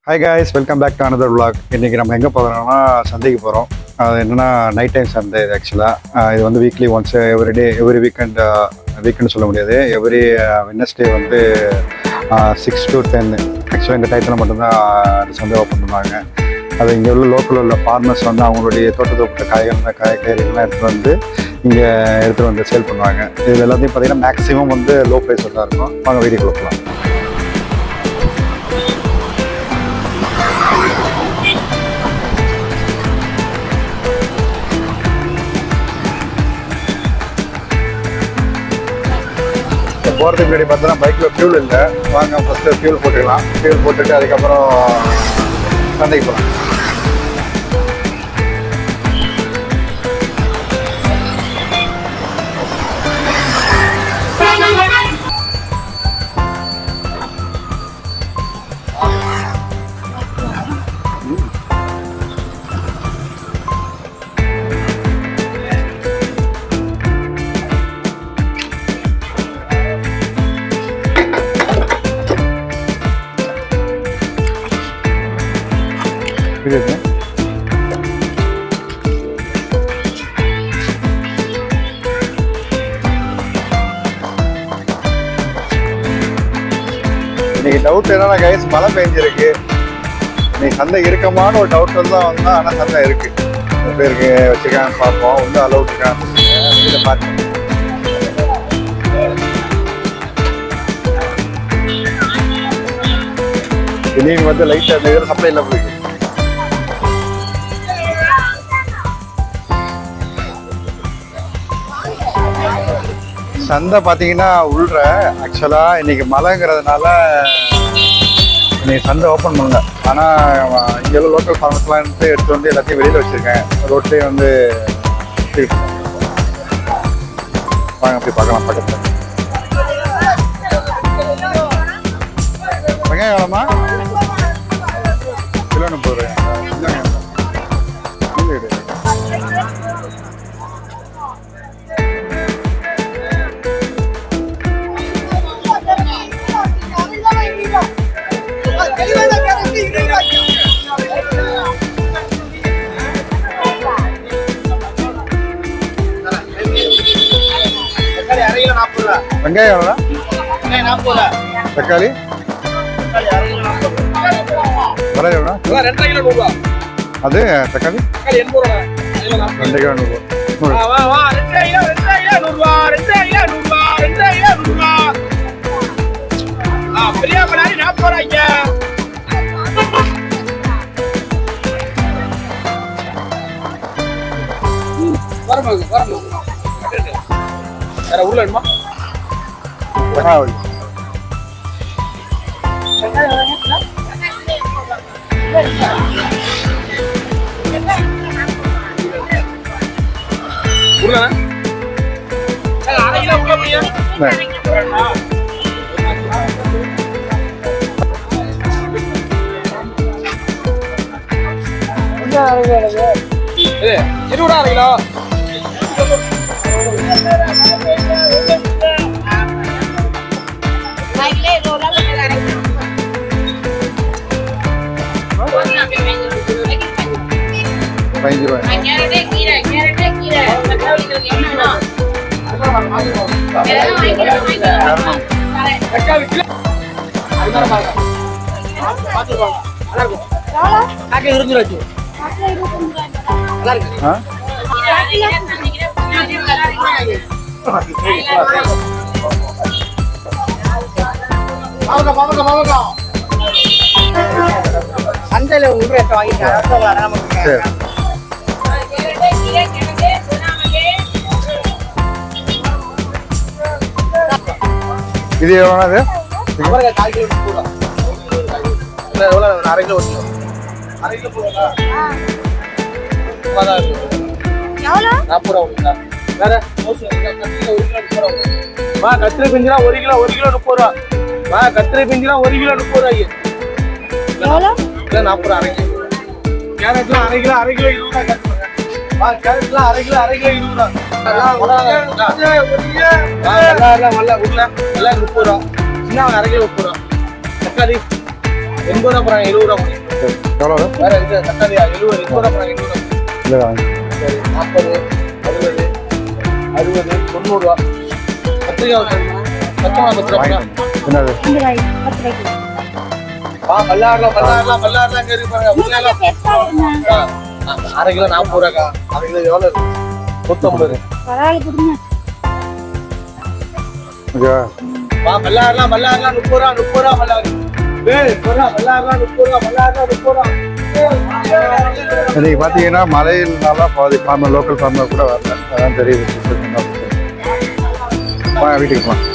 Hi guys, welcome back to another vlog. இன்றைக்கி நம்ம எங்கே போகிறோம்னா சந்தைக்கு போகிறோம். அது என்னென்னா நைட் டைம் சந்தை. இது ஆக்சுவலாக இது வந்து வீக்லி ஒன்ஸ், எவ்ரி வீக்கெண்ட் சொல்ல முடியாது, எவ்ரி வெட்னஸ்டே வந்து 6 to 10 ஆக்சுவலாக இந்த டயத்தில் மட்டும்தான் சந்தை ஓப்பன் பண்ணுவாங்க. அது இங்கே உள்ள லோக்கலில் உள்ள ஃபார்மர்ஸ் வந்து அவங்களுடைய தோட்டத்தோட்ட காய்கறிகள்லாம் எடுத்துகிட்டு வந்து இங்கே எடுத்துகிட்டு வந்து சேல் பண்ணுவாங்க. இது எல்லாத்தையும் பார்த்திங்கன்னா மேக்ஸிமம் வந்து லோ ப்ரைஸில் தான் இருக்கும். வாங்க வீடியோ கொடுக்கலாம். போகிறதுக்கு முன்னாடி பார்த்தோன்னா பைக்கில் ஃபியூல் இல்லை. வாங்க ஃபஸ்ட்டு ஃபியூல் போட்டுக்கலாம். ஃபியூல் போட்டுட்டு அதுக்கப்புறம் சந்தைக்கு போகலாம். இன்னைக்கு டவுட் என்னன்னா கைஸ், மழை பெஞ்சிருக்கு. இன்னைக்கு சந்தை இருக்கமான ஒரு டவுட் தான் வந்தா. ஆனால் சந்தை இருக்கு. பேருக்கு வச்சிருக்கான்னு பார்ப்போம். வந்து அலௌட் இருக்கான்னு பார்த்து திடீர்னு வந்து லைட் அந்த இதில் சப்ளை இல்லை போயிருக்கு. சந்தை பார்த்தீங்கன்னா உள்ற ஆக்சுவலாக இன்னைக்கு மழைங்கிறதுனால இன்னைக்கு சந்தை ஓப்பன் பண்ணல. ஆனால் இங்கே உள்ள லோக்கல் ஃபார்மர்ஸ்லாம் எடுத்து வந்து எல்லாத்தையும் வெளியில் வச்சுருக்கேன். ரோட்லேயே வந்து வாங்க போய் பார்க்கலாம். பக்கத்தில் வெங்காயம் எவ்வளோமா? கிலோ 30 ரூபாய். வெங்காயம் எவ்வளோ? தக்காளி விலை எவ்வளோ? அது தக்காளி 2 கிலோ 100 ரூபா. உள்ள சந்தையில ஊர் வாங்கிட்டேன். இது எவ்வளோ? கால் கிலோ கூட எவ்வளோ? 1/2 கிலோ. 1/2 கிலோ போடுங்களா? எவ்வளோ? 40 ரூபா. வேற கத்திரி பிஞ்சுலாம் 1 கிலோ 30 ரூபா. கத்திரி பிஞ்சுலாம் 1 கிலோ 30 ரூபாய். எவ்வளோ? 40 1/2 கிலோ. கேரட்லாம் 1/2 கிலோ 20 ரூபா. கேரட்லாம் 1/2 கிலோ 20 ரூபா. எல்லாம் 30 ரூபா. சின்ன 1/2 கிலோ 30 ரூபா. தக்காளி 80 ரூபா போறாங்க, 20 ரூபா போறீங்க. சரி எவ்வளோ வேற இது தக்காளியா 70 80 ரூபா போறாங்க, 80 ரூபா. இல்லை சரி 40 60 60 90 ரூபா. கத்திரிக்காய் பச்சை மிளகா 10 ரூபா. என்னது பல்லாரெல்லாம் இங்க இருக்கு பாருங்க. அரை கிலோ 40 ரூபாக்கா. அரை கிலோ எவ்வளவு இருக்கு? 150. ஓகே பல்லாரெல்லாம் 30 ரூபா 30 ரூபா பல்லாரி. பல்லாரெல்லாம் 30 ரூபா 30 ரூபா. இன்னைக்கு பார்த்தீங்கன்னா மழையினால பாதி ஃபார்மர் லோக்கல் ஃபார்மர் கூட வரல, அதான் தெரியுது. வீட்டுக்கு போகலாம்.